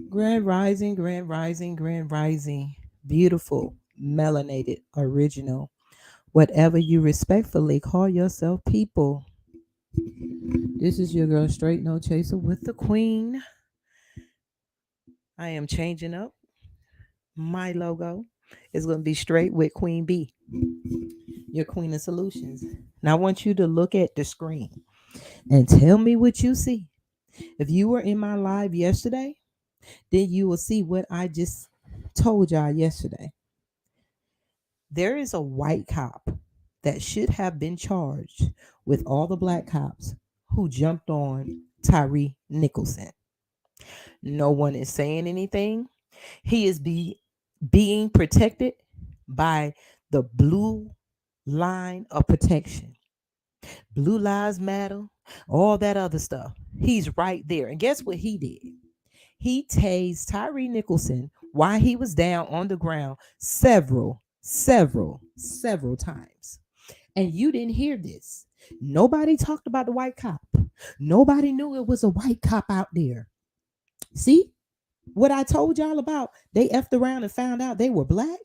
Grand rising, grand rising, grand rising. Beautiful, melanated, original. Whatever you respectfully call yourself, people. This is your girl, Straight No Chaser with the Queen. I am changing up my logo. It's going to be straight with Queen B, your Queen of Solutions. Now, I want you to look at the screen and tell me what you see. If you were in my live yesterday, then you will see what I just told y'all yesterday. There is a white cop that should have been charged with all the black cops who jumped on Tyree Nicholson. No one is saying anything. He is being protected by the blue line of protection. Blue lives matter, all that other stuff. He's right there. And guess what he did? He tased Tyree Nicholson while he was down on the ground several times. And you didn't hear this. Nobody talked about the white cop. Nobody knew it was a white cop out there. See what I told y'all about? They effed around and found out they were black.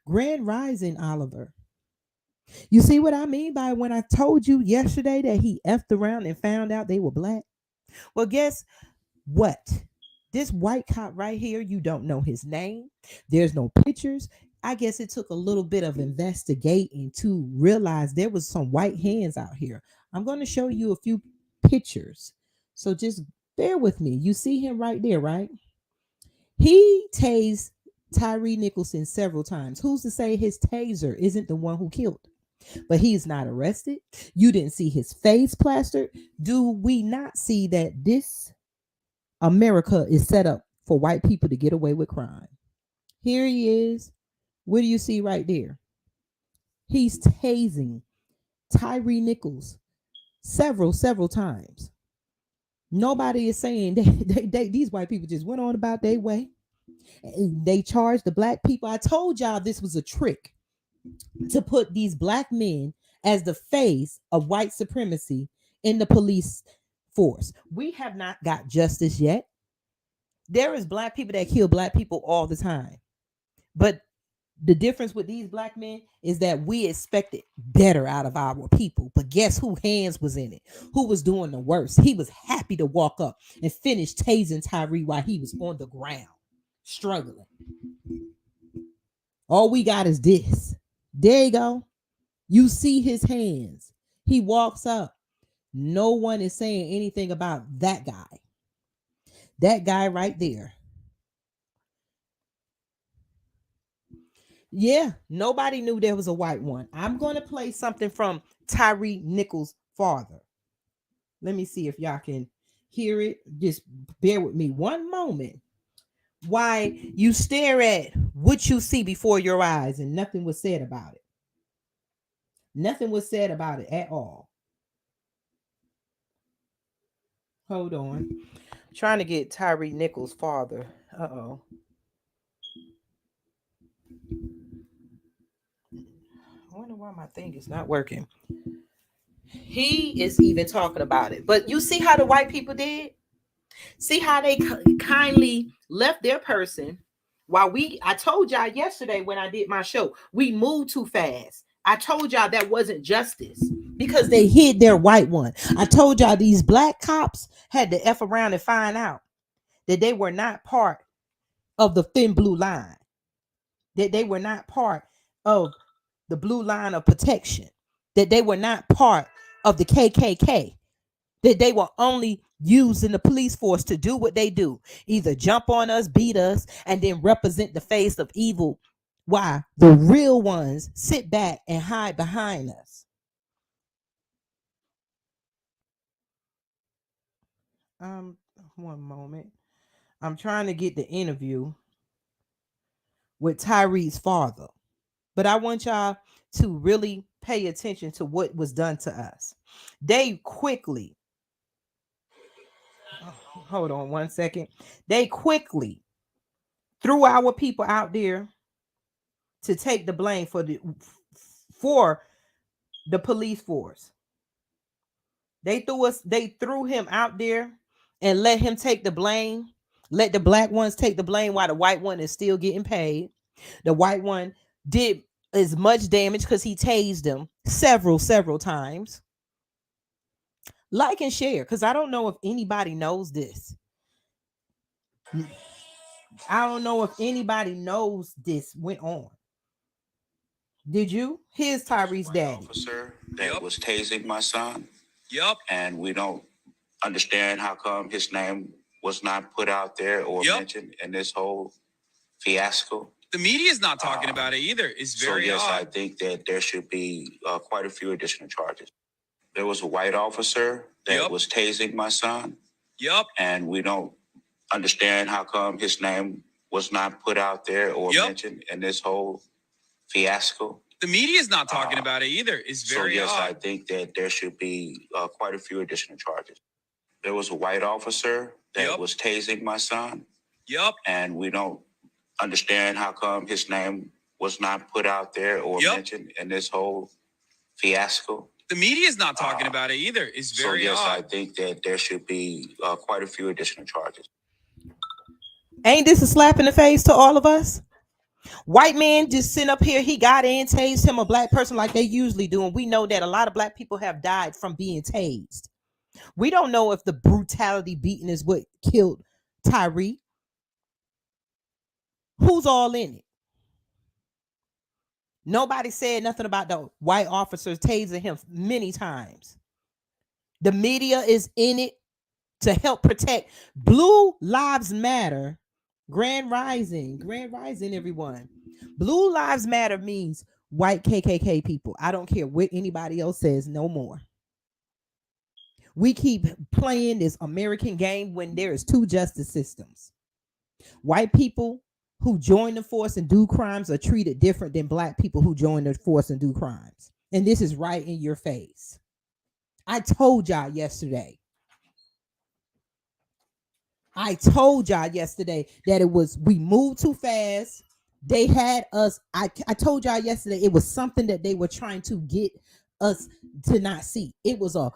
Grand Rising Oliver. You see what I mean by when I told you yesterday that he effed around and found out they were black? Well, guess what? This white cop right here, you don't know his name. There's no pictures. I guess it took a little bit of investigating to realize there was some white hands out here. I'm going to show you a few pictures. So just bear with me. You see him right there, right? He tased Tyree Nicholson several times. Who's to say his taser isn't the one who killed? But he's not arrested. You didn't see his face plastered. Do we not see that this America is set up for white people to get away with crime? Here he is. What do you see right there? He's tasing Tyree Nichols several times. Nobody is saying these white people just went on about their way. And they charged the black people. I told y'all this was a trick to put these black men as the face of white supremacy in the police force. We have not got justice yet. There is black people that kill black people all the time. But the difference with these black men is that we expected better out of our people. But guess who hands was in it? Who was doing the worst? He was happy to walk up and finish tasing Tyree while he was on the ground, struggling. All we got is this. There you go. You see his hands. He walks up. No one is saying anything about that guy. That guy right there. Yeah, nobody knew there was a white one. I'm going to play something from Tyree Nichols' father. Let me see if y'all can hear it. Just bear with me one moment. Why you stare at what you see before your eyes and nothing was said about it. Nothing was said about it at all. Hold on. Trying to get Tyree Nichols' father. Uh-oh. I wonder why my thing is not working. He is even talking about it. But you see how the white people did? See how they kindly left their person while I told y'all yesterday when I did my show, we moved too fast. I told y'all that wasn't justice because they hid their white one. I told y'all these black cops had to F around and find out that they were not part of the thin blue line, that they were not part of the blue line of protection, that they were not part of the KKK, that they were only using the police force to do what they do, either jump on us, beat us, and then represent the face of evil. Why? The real ones sit back and hide behind us. Um, One moment. I'm trying to get the interview with Tyree's father. But I want y'all to really pay attention to what was done to us. They quickly, hold on one second. They quickly threw our people out there to take the blame for the police force. They threw him out there and let him take the blame Let the black ones take the blame while the white one is still getting paid. The white one did as much damage because he tased them several times. Like and share, because I don't know if anybody knows this. I don't know if anybody knows this went on. Did you? Here's Tyree's daddy. Officer that was tasing my son. Yep. And we don't understand how come his name was not put out there or mentioned in this whole fiasco. The media is not talking about it either. It's very odd. I think that there should be quite a few additional charges. There was a white officer that was tasing my son. Yep. And we don't understand how come his name was not put out there or mentioned in this whole fiasco. The media is not talking about it either. It's very odd. I think that there should be quite a few additional charges. There was a white officer that was tasing my son. Yep. And we don't understand how come his name was not put out there or mentioned in this whole fiasco. The media is not talking about it either. It's very odd. I think that there should be quite a few additional charges. Ain't this a slap in the face to all of us? White man just sitting up here, he got in, tased him, a black person like they usually do. And we know that a lot of black people have died from being tased. We don't know if the brutality beating is what killed Tyree. Who's all in it? Nobody said nothing about the white officers tasing him many times. The media is in it to help protect Blue Lives Matter. Grand Rising, everyone. Blue Lives Matter means white KKK people. I don't care what anybody else says no more. We keep playing this American game when there is two justice systems. White people who join the force and do crimes are treated different than black people who join the force and do crimes. And this is right in your face. I told y'all yesterday that it was, we moved too fast. They had us. I told y'all yesterday it was something that they were trying to get us to not see. It was a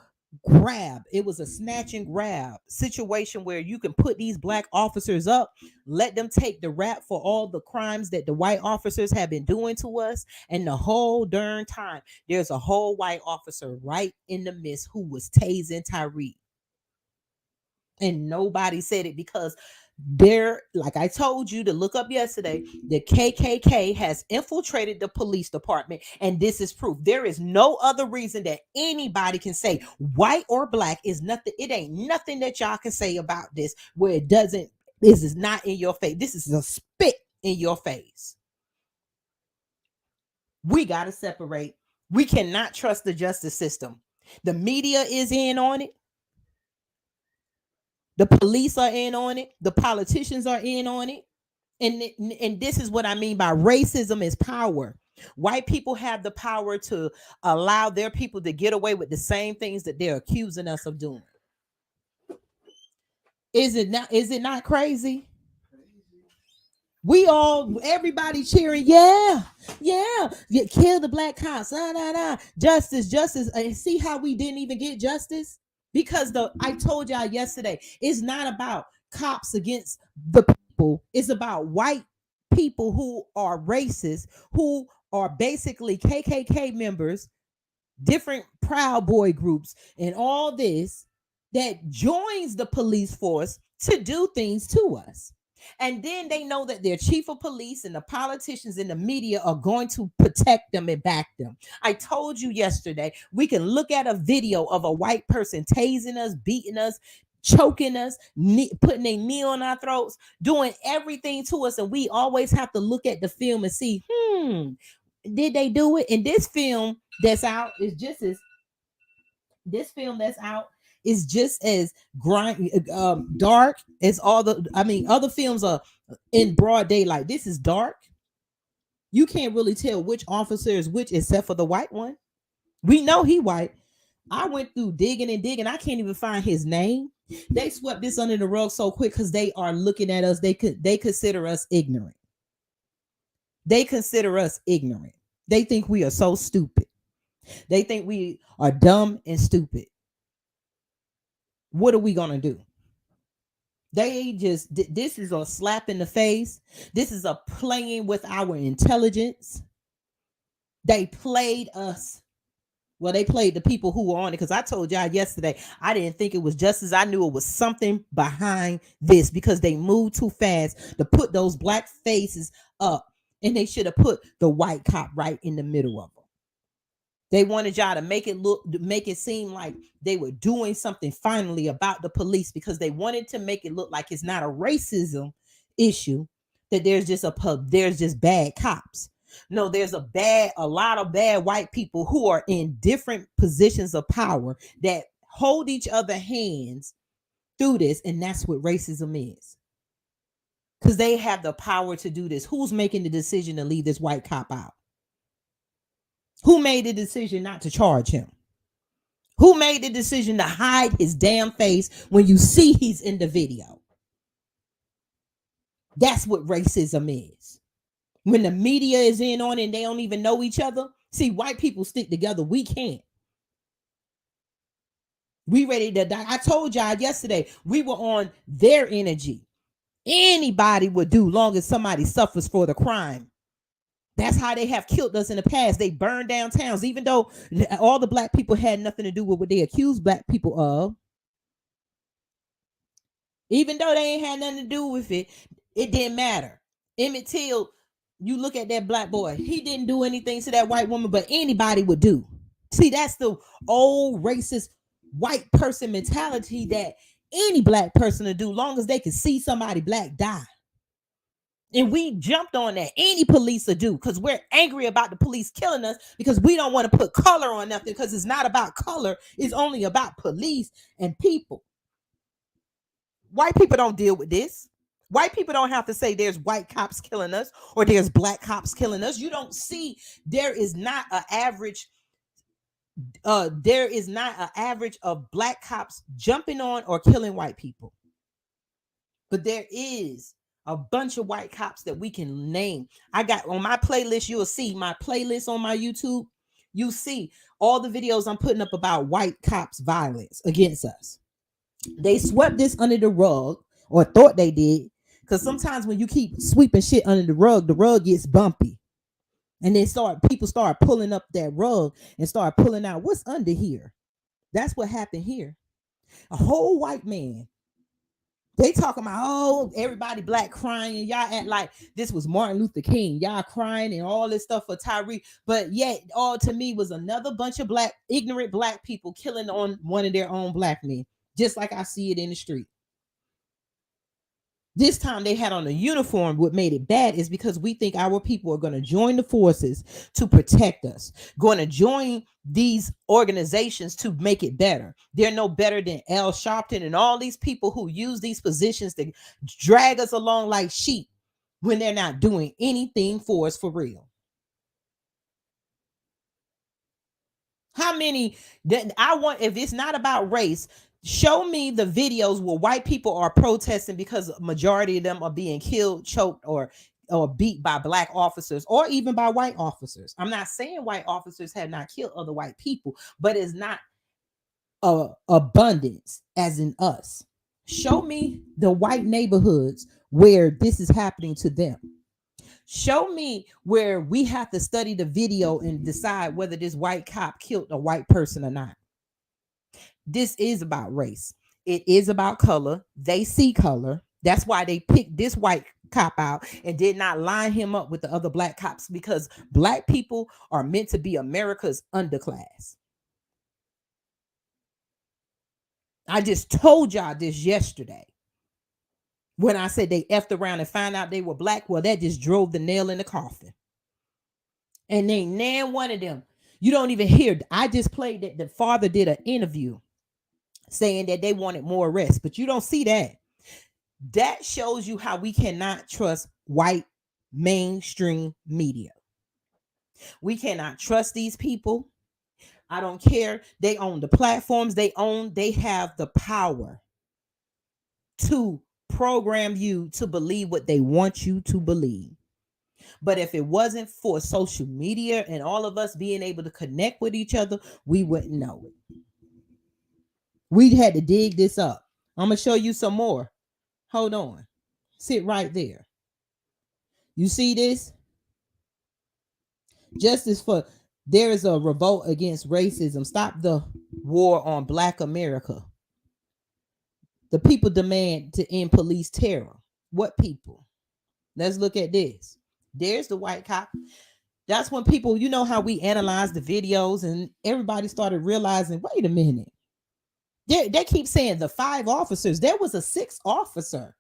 grab. It was a snatch and grab situation where you can put these black officers up, let them take the rap for all the crimes that the white officers have been doing to us. And the whole darn time, there's a whole white officer right in the midst who was tasing Tyree. And nobody said it because there, like I told you to look up yesterday, the KKK has infiltrated the police department, and this is proof. There is no other reason that anybody can say white or black is nothing. It ain't nothing that y'all can say about this where it doesn't. This is not in your face. This is a spit in your face. We got to separate. We cannot trust the justice system. The media is in on it. The police are in on it. The politicians are in on it. And this is what I mean by racism is power. White people have the power to allow their people to get away with the same things that they're accusing us of doing. Is it not crazy? We all, everybody cheering, yeah, kill the black cops, justice. And see how we didn't even get justice? Because I told y'all yesterday, it's not about cops against the people. It's about white people who are racist, who are basically KKK members, different Proud Boy groups, and all this that joins the police force to do things to us. And then they know that their chief of police and the politicians and the media are going to protect them and back them. I told you yesterday, we can look at a video of a white person tasing us, beating us, choking us, putting a knee on our throats, doing everything to us. And we always have to look at the film and see, did they do it? And this film that's out is just as dark as other films are in broad daylight. This is dark. You can't really tell which officer is which except for the white one. We know he white. I went through digging and digging. I can't even find his name. They swept this under the rug so quick because they are looking at us. They consider us ignorant. They consider us ignorant. They think we are so stupid. They think we are dumb and stupid. What are we going to do? This is a slap in the face. This is a playing with our intelligence. They played us. Well, they played the people who were on it, because I told y'all yesterday, I didn't think it was justice. I knew it was something behind this, because they moved too fast to put those black faces up, and they should have put the white cop right in the middle of them. They wanted y'all to make it seem like they were doing something finally about the police, because they wanted to make it look like it's not a racism issue, that there's just bad cops. No, there's a lot of bad white people who are in different positions of power that hold each other hands through this, and that's what racism is. Because they have the power to do this. Who's making the decision to leave this white cop out? Who made the decision not to charge him? Who made the decision to hide his damn face when you see he's in the video? That's what racism is. When the media is in on it and they don't even know each other. See, white people stick together. We can't. We ready to die. I told y'all yesterday, we were on their energy. Anybody would do, long as somebody suffers for the crime. That's how they have killed us in the past. They burned down towns, even though all the black people had nothing to do with what they accused black people of. Even though they ain't had nothing to do with it, it didn't matter. Emmett Till, you look at that black boy, he didn't do anything to that white woman, but anybody would do. See, that's the old racist white person mentality that any black person would do, long as they can see somebody black die. And we jumped on that. Any police will do, because we're angry about the police killing us, because we don't want to put color on nothing, because it's not about color. It's only about police and people. White people don't deal with this. White people don't have to say there's white cops killing us or there's black cops killing us. You don't see, there is not an average of black cops jumping on or killing white people. But there is a bunch of white cops that we can name. I got on my playlist, you'll see my playlist on my YouTube. You see all the videos I'm putting up about white cops' violence against us. They swept this under the rug, or thought they did, because sometimes when you keep sweeping shit under the rug gets bumpy. And then people start pulling up that rug and start pulling out what's under here. That's what happened here. A whole white man. They talking about, oh, everybody black crying, and y'all act like this was Martin Luther King. Y'all crying and all this stuff for Tyree. But yet, all to me was another bunch of ignorant black people killing on one of their own black men. Just like I see it in the street. This time they had on a uniform. What made it bad is because we think our people are going to join the forces to protect us, going to join these organizations to make it better. They're no better than Al Sharpton and all these people who use these positions to drag us along like sheep when they're not doing anything for us for real. How many that I want, if it's not about race, show me the videos where white people are protesting because a majority of them are being killed, choked, or beat by black officers, or even by white officers. I'm not saying white officers have not killed other white people, but it's not abundance as in us. Show me the white neighborhoods where this is happening to them. Show me where we have to study the video and decide whether this white cop killed a white person or not. This is about race. It is about color. They see color. That's why they picked this white cop out and did not line him up with the other black cops, because black people are meant to be America's underclass. I just told y'all this yesterday. When I said they effed around and found out they were black, well, that just drove the nail in the coffin. And they nan one of them. You don't even hear. I just played that the father did an interview saying that they wanted more arrests, but you don't see that. That shows you how we cannot trust white mainstream media. We cannot trust these people. I don't care. They own the platforms. They have the power to program you to believe what they want you to believe. But if it wasn't for social media and all of us being able to connect with each other, we wouldn't know it. We had to dig this up. I'm going to show you some more. Hold on. Sit right there. You see this? Justice for there is a revolt against racism. Stop the war on Black America. The people demand to end police terror. What people? Let's look at this. There's the white cop. That's when people, you know how we analyze the videos and everybody started realizing, wait a minute. They keep saying the 5 officers. There was a 6th officer.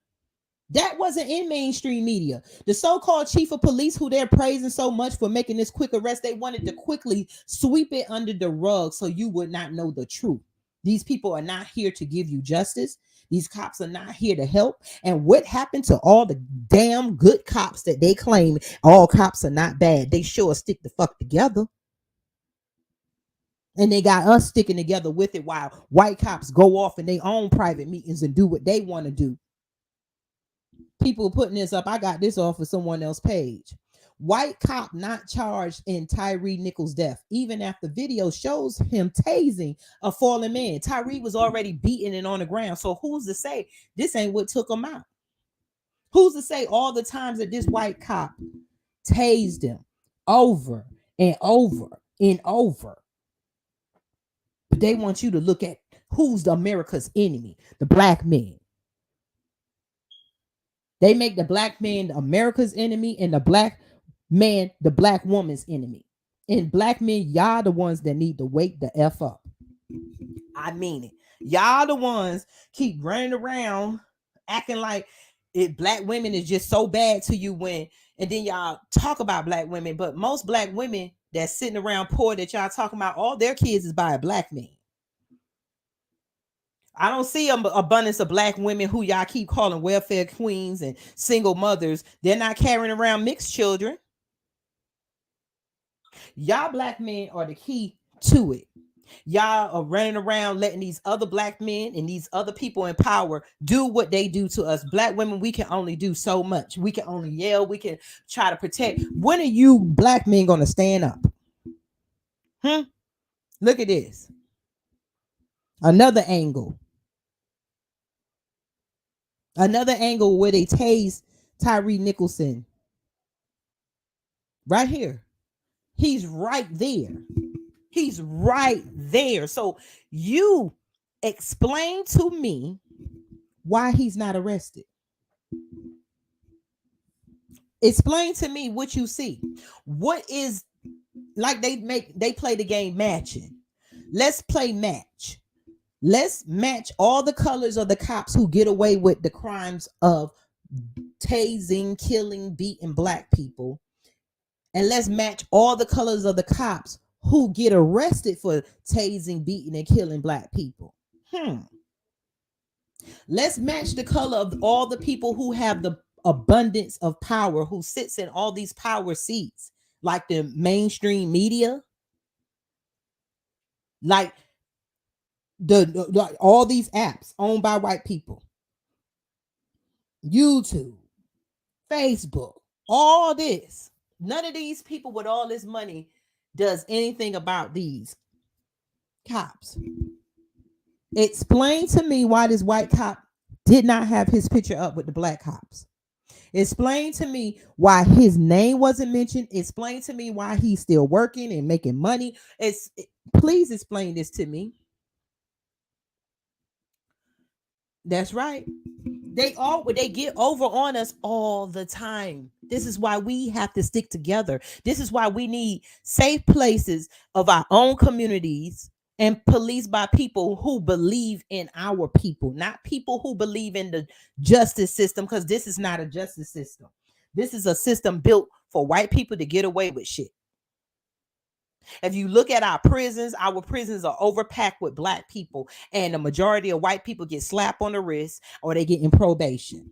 That wasn't in mainstream media. The so-called chief of police, who they're praising so much for making this quick arrest, they wanted to quickly sweep it under the rug so you would not know the truth. These people are not here to give you justice. These cops are not here to help. And what happened to all the damn good cops that they claim all cops are not bad? They sure stick the fuck together. And they got us sticking together with it while white cops go off in their own private meetings and do what they want to do. People putting this up. I got this off of someone else's page. White cop not charged in Tyree Nichols' death, even after video shows him tasing a fallen man. Tyree was already beaten and on the ground. So who's to say this ain't what took him out? Who's to say all the times that this white cop tased him over and over and over? But they want you to look at who's the America's enemy, the black man. They make the black man America's enemy and the black man the black woman's enemy. And black men, y'all the ones that need to wake the F up. I mean it. Y'all the ones keep running around acting like black women is just so bad to you when, and then y'all talk about black women, but most black women that's sitting around poor that y'all talking about, all their kids is by a black man. I don't see an abundance of black women who y'all keep calling welfare queens and single mothers. They're not carrying around mixed children. Y'all black men are the key to it. Y'all are running around letting these other black men and these other people in power do what they do to us. Black women, we can only do so much. We can only yell. We can try to protect. When are you black men going to stand up? Look at this. Another angle. Another angle where they tase Tyree Nichols. Right here. He's right there. He's right there. So you explain to me why he's not arrested. Explain to me what you see. What is, like they play the game matching. Let's play match. Let's match all the colors of the cops who get away with the crimes of tasing, killing, beating black people. And let's match all the colors of the cops who get arrested for tasing, beating, and killing black people. Let's match the color of all the people who have the abundance of power, who sits in all these power seats, like the mainstream media, like all these apps owned by white people, YouTube, Facebook, all this. None of these people with all this money does anything about these cops. Explain to me why this white cop did not have his picture up with the black cops. Explain to me why his name wasn't mentioned. Explain to me why he's still working and making money. Please explain this to me. That's right. They get over on us all the time. This is why we have to stick together. This is why we need safe places of our own communities and policed by people who believe in our people, not people who believe in the justice system, because this is not a justice system. This is a system built for white people to get away with shit. If you look at our prisons are overpacked with black people, and the majority of white people get slapped on the wrist or they get in probation.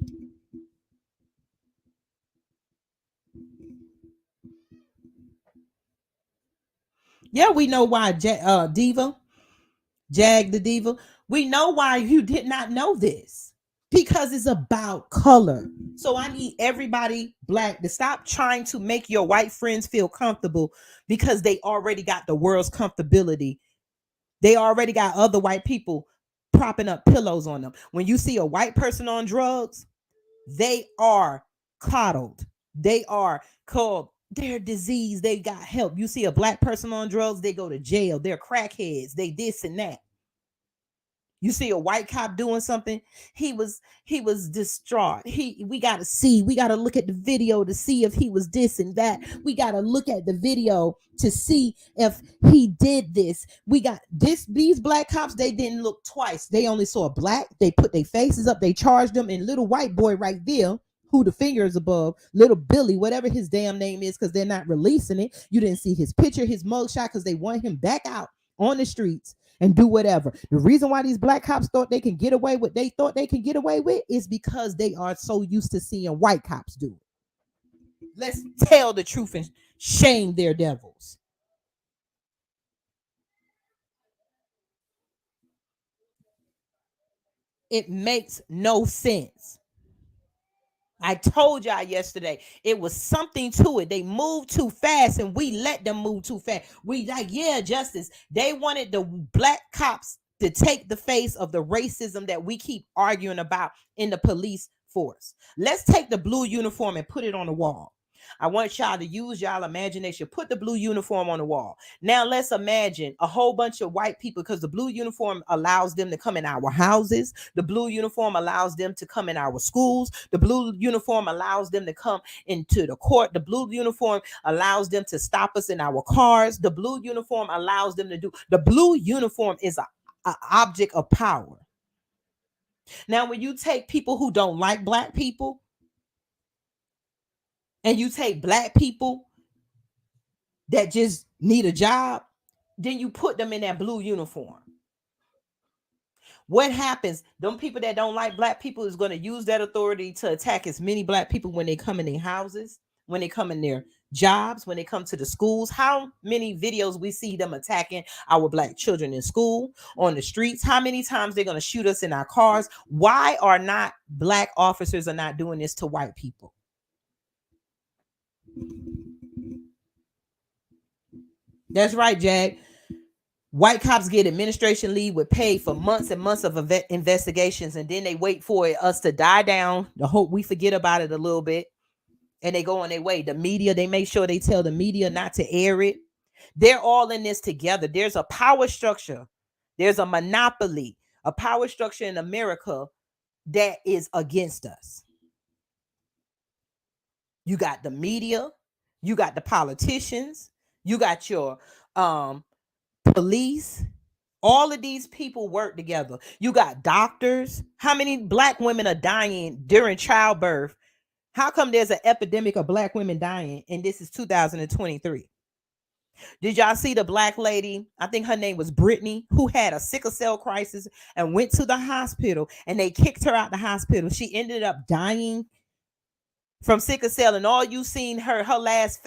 Yeah, we know why Jag the Diva. We know why you did not know this. Because it's about color. So I need everybody black to stop trying to make your white friends feel comfortable, because they already got the world's comfortability. They already got other white people propping up pillows on them. When you see a white person on drugs, They are coddled. They are called, they're diseased. They got help. You see a black person on drugs, they go to jail. They're crackheads. They this and that. You see a white cop doing something, he was distraught. We got to see, we got to look at the video to see if he was this and that. We got to look at the video to see if he did this. We got this, these black cops, they didn't look twice. They only saw black. They put their faces up, they charged them, and little white boy right there, who the finger is above, little Billy, whatever his damn name is, because they're not releasing it. You didn't see his picture, his mugshot, because they want him back out on the streets and do whatever. The reason why these black cops thought they can get away with, they thought they can get away with, is because they are so used to seeing white cops do it. Let's tell the truth and shame their devils. It makes no sense. I told y'all yesterday, it was something to it. They moved too fast and we let them move too fast. We like, yeah, justice. They wanted the black cops to take the face of the racism that we keep arguing about in the police force. Let's take the blue uniform and put it on the wall. I want y'all to use y'all imagination. Put the blue uniform on the wall. Now let's imagine a whole bunch of white people, because the blue uniform allows them to come in our houses. The blue uniform allows them to come in our schools. The blue uniform allows them to come into the court. The blue uniform allows them to stop us in our cars. The blue uniform allows them to do. The blue uniform is a object of power. Now, when you take people who don't like black people, and you take black people that just need a job, then you put them in that blue uniform. What happens? Them people that don't like black people is going to use that authority to attack as many black people when they come in their houses, when they come in their jobs, when they come to the schools. How many videos we see them attacking our black children in school, on the streets? How many times they're going to shoot us in our cars? Why are not black officers are not doing this to white people? That's right, Jag. White cops get administration leave with pay for months and months of investigations, and then they wait for us to die down. The hope we forget about it a little bit, and they go on their way. The media, they make sure they tell the media not to air it. They're all in this together. There's a power structure. There's a monopoly, a power structure in America that is against us. You got the media, you got the politicians, you got your police. All of these people work together. You got doctors. How many black women are dying during childbirth? How come there's an epidemic of black women dying and this is 2023? Did y'all see the black lady? I think her name was Brittany, who had a sickle cell crisis and went to the hospital, and they kicked her out the hospital. She ended up dying from sickle cell, and all you seen her last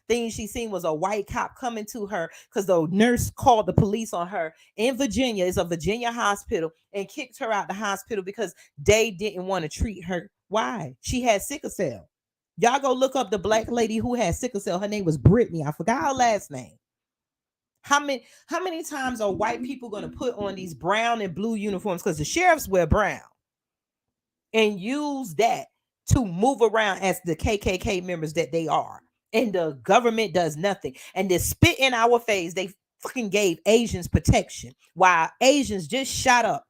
thing she seen was a white cop coming to her because the nurse called the police on her in Virginia. It's a Virginia hospital, and kicked her out the hospital because they didn't want to treat her. Why? She had sickle cell. Y'all go look up the black lady who had sickle cell. Her name was Brittany. I forgot her last name. How many times are white people going to put on these brown and blue uniforms, because the sheriffs wear brown, and use that to move around as the KKK members that they are, and the government does nothing, and they spit in our face? They fucking gave Asians protection, while Asians just shot up,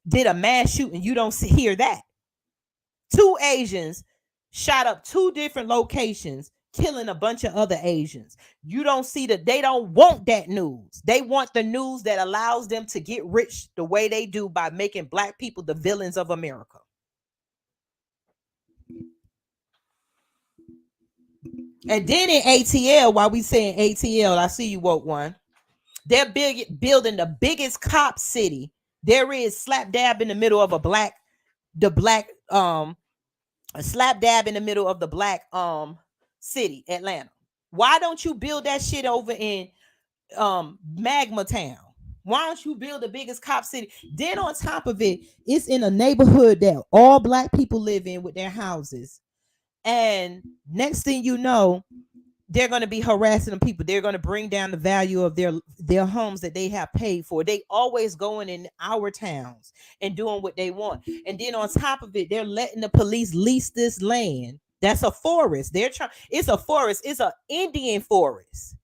did a mass shooting. You don't hear that. 2 Asians shot up 2 different locations, killing a bunch of other Asians. You don't see that. They don't want that news. They want the news that allows them to get rich the way they do, by making black people the villains of America. And then in ATL, while we saying ATL, I see you, woke one. They're building the biggest cop city there is, slap dab in the middle of a slap dab in the middle of the black city, Atlanta. Why don't you build that shit over in Magma Town? Why don't you build the biggest cop city? Then on top of it, it's in a neighborhood that all black people live in with their houses. And next thing you know, They're going to be harassing the people. They're going to bring down the value of their homes that they have paid for. They always going in our towns and doing what they want. And then on top of it, they're letting the police lease this land. That's a forest. They're trying. It's a forest. It's an Indian forest.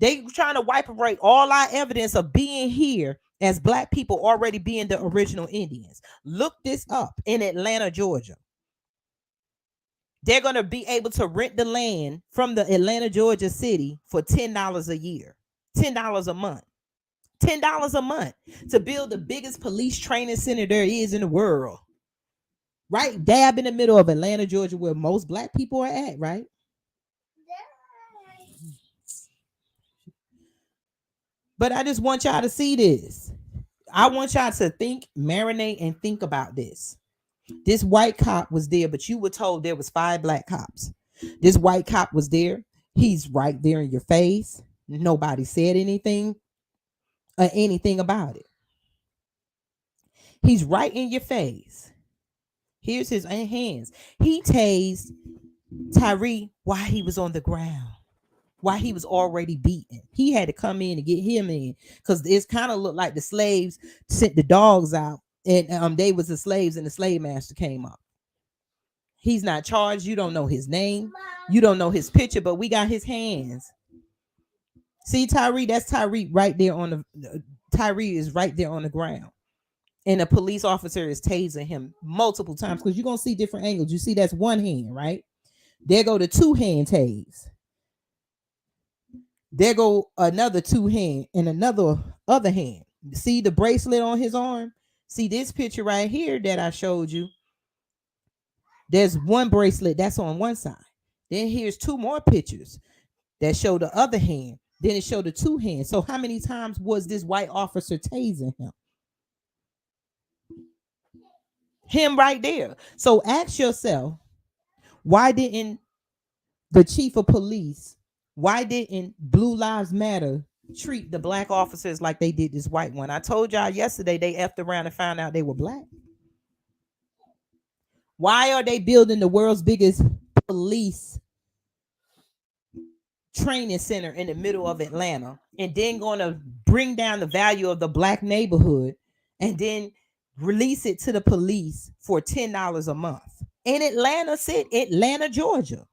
They trying to wipe away all our evidence of being here as black people, already being the original Indians. Look this up in Atlanta, Georgia. They're going to be able to rent the land from the Atlanta, Georgia city for $10 a year, $10 a month, $10 a month to build the biggest police training center there is in the world. Right dab in the middle of Atlanta, Georgia, where most black people are at, right? But I just want y'all to see this. I want y'all to think, marinate, and think about this. This white cop was there, but you were told there was 5 black cops. This white cop was there. He's right there in your face. Nobody said anything or anything about it. He's right in your face. Here's his hands. He tased Tyree while he was on the ground, while he was already beaten. He had to come in and get him in because it's kind of looked like the slaves sent the dogs out, and they was the slaves, and the slave master came up. He's not charged. You don't know his name. You don't know his picture, but we got his hands. See Tyree? That's Tyree right there on the. Tyree is right there on the ground, and a police officer is tasing him multiple times because you're gonna see different angles. You see that's one hand, right? There go the 2-hand tase. There go another 2-hand and another other hand. See the bracelet on his arm? See this picture right here that I showed you? There's one bracelet that's on one side. Then here's 2 more pictures that show the other hand. Then it showed the 2 hands. So how many times was this white officer tasing him? Him right there. So ask yourself, why didn't the chief of police, why didn't Blue Lives Matter treat the black officers like they did this white one? I told y'all yesterday they effed around and found out they were black. Why are they building the world's biggest police training center in the middle of Atlanta and then going to bring down the value of the black neighborhood and then release it to the police for $10 a month in Atlanta, Georgia?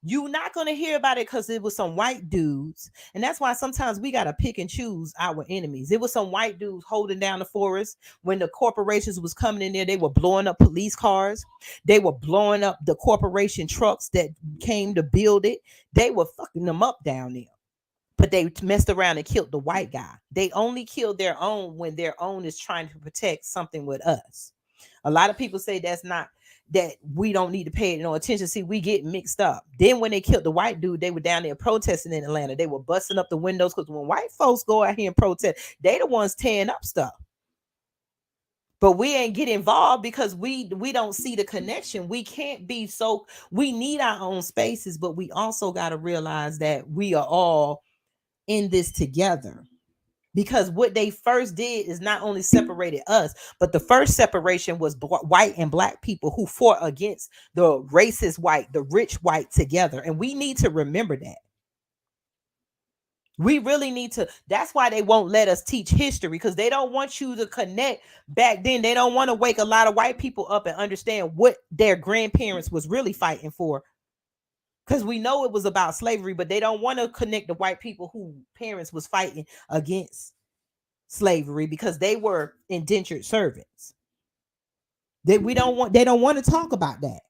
You're not going to hear about it because it was some white dudes. And that's why sometimes we got to pick and choose our enemies. It was some white dudes holding down the forest when the corporations was coming in there. They were blowing up police cars. They were blowing up the corporation trucks that came to build it. They were fucking them up down there. But they messed around and killed the white guy. They only killed their own when their own is trying to protect something with us. A lot of people say that's not, that we don't need to pay no attention. See, we get mixed up. Then when they killed the white dude, they were down there protesting in Atlanta. They were busting up the windows because when white folks go out here and protest, they the ones tearing up stuff. But we ain't get involved because we don't see the connection. We can't be so, we need our own spaces, but we also got to realize that we are all in this together. Because what they first did is not only separated us, but the first separation was white and black people who fought against the racist white, the rich white together. And we need to remember that. We really need to. That's why they won't let us teach history, because they don't want you to connect back then. They don't want to wake a lot of white people up and understand what their grandparents was really fighting for. Because we know it was about slavery, but they don't want to connect the white people who parents was fighting against slavery because they were indentured servants. They don't want to talk about that.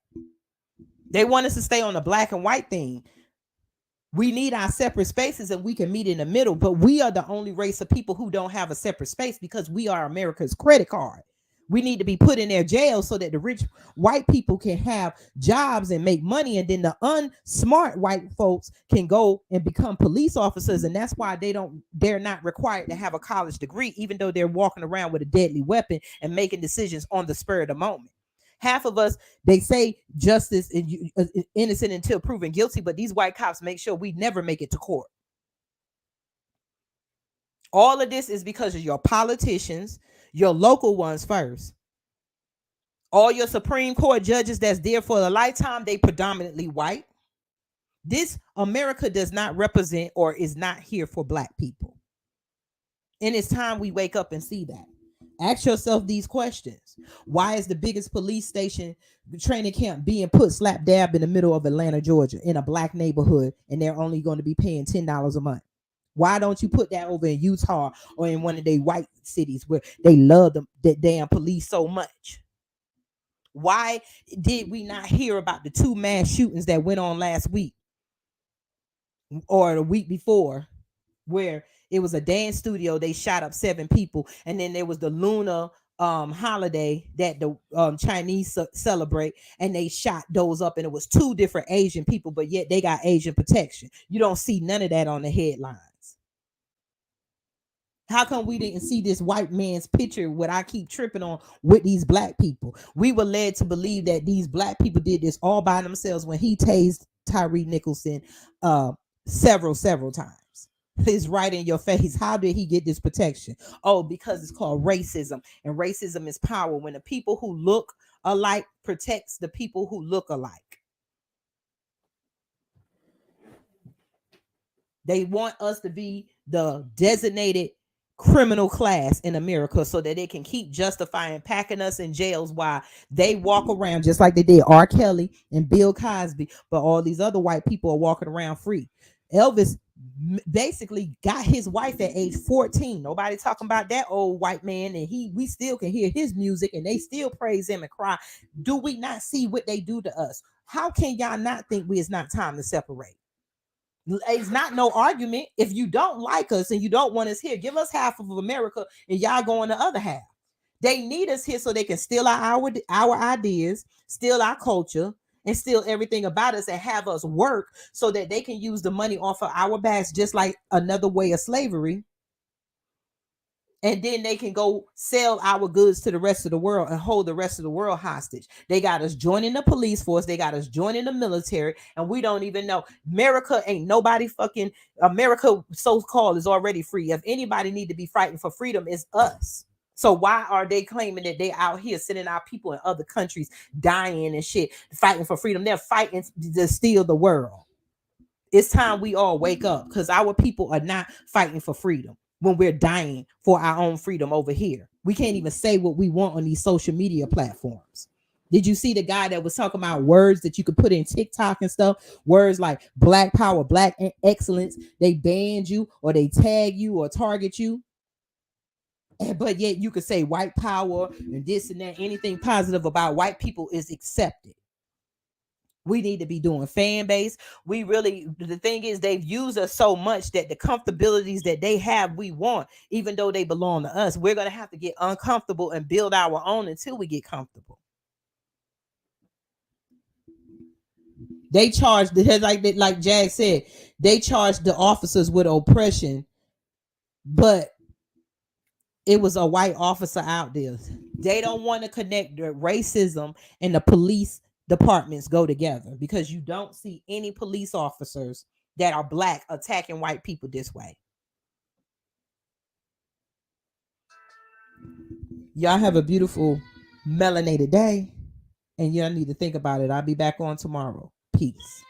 They want us to stay on the black and white thing. We need our separate spaces and we can meet in the middle, but we are the only race of people who don't have a separate space because we are America's credit card. We need to be put in their jail so that the rich white people can have jobs and make money, and then the unsmart white folks can go and become police officers. And that's why they're not required to have a college degree, even though they're walking around with a deadly weapon and making decisions on the spur of the moment. Half of us, they say justice is innocent until proven guilty, but these white cops make sure we never make it to court. All of this is because of your politicians, your local ones first. All your Supreme Court judges that's there for a lifetime, they predominantly white. This America does not represent or is not here for black people. And it's time we wake up and see that. Ask yourself these questions. Why is the biggest police station training camp being put slap dab in the middle of Atlanta, Georgia, in a black neighborhood, and they're only going to be paying $10 a month? Why don't you put that over in Utah or in one of the white cities where they love them, that damn police so much? Why did we not hear about the 2 mass shootings that went on last week or the week before, where it was a dance studio, they shot up 7 people, and then there was the lunar holiday that the Chinese celebrate, and they shot those up, and it was 2 different Asian people, but yet they got Asian protection. You don't see none of that on the headlines. How come we didn't see this white man's picture, what I keep tripping on, with these black people? We were led to believe that these black people did this all by themselves when he tased Tyree Nichols several times. It's right in your face. How did he get this protection? Oh, because it's called racism. And racism is power. When the people who look alike protects the people who look alike. They want us to be the designated criminal class in America so that they can keep justifying packing us in jails while they walk around just like they did R. Kelly and Bill Cosby, but all these other white people are walking around free. Elvis basically got his wife at age 14. Nobody talking about that old white man, and we still can hear his music and they still praise him and cry. Do we not see what they do to us? How can y'all not think it's not time to separate? It's not no argument. If you don't like us and you don't want us here, give us half of America and y'all go on the other half. They need us here so they can steal our ideas, steal our culture, and steal everything about us and have us work so that they can use the money off of our backs, just like another way of slavery. And then they can go sell our goods to the rest of the world and hold the rest of the world hostage. They got us joining the police force. They got us joining the military. And we don't even know. America ain't nobody fucking. America so-called is already free. If anybody need to be fighting for freedom, it's us. So why are they claiming that they out here sending our people in other countries dying and shit, fighting for freedom? They're fighting to steal the world. It's time we all wake up, because our people are not fighting for freedom when we're dying for our own freedom over here. We can't even say what we want on these social media platforms. Did you see the guy that was talking about words that you could put in TikTok and stuff? Words like black power, black excellence. They banned you or they tag you or target you. But yet you could say white power and this and that. Anything positive about white people is accepted. We need to be doing fan base. The thing is, they've used us so much that the comfortabilities that they have, we want, even though they belong to us. We're going to have to get uncomfortable and build our own until we get comfortable. They charged, like Jag said, they charged the officers with oppression, but it was a white officer out there. They don't want to connect the racism and the police departments go together, because you don't see any police officers that are black attacking white people this way. Y'all have a beautiful melanated day, and y'all need to think about it. I'll be back on tomorrow. Peace.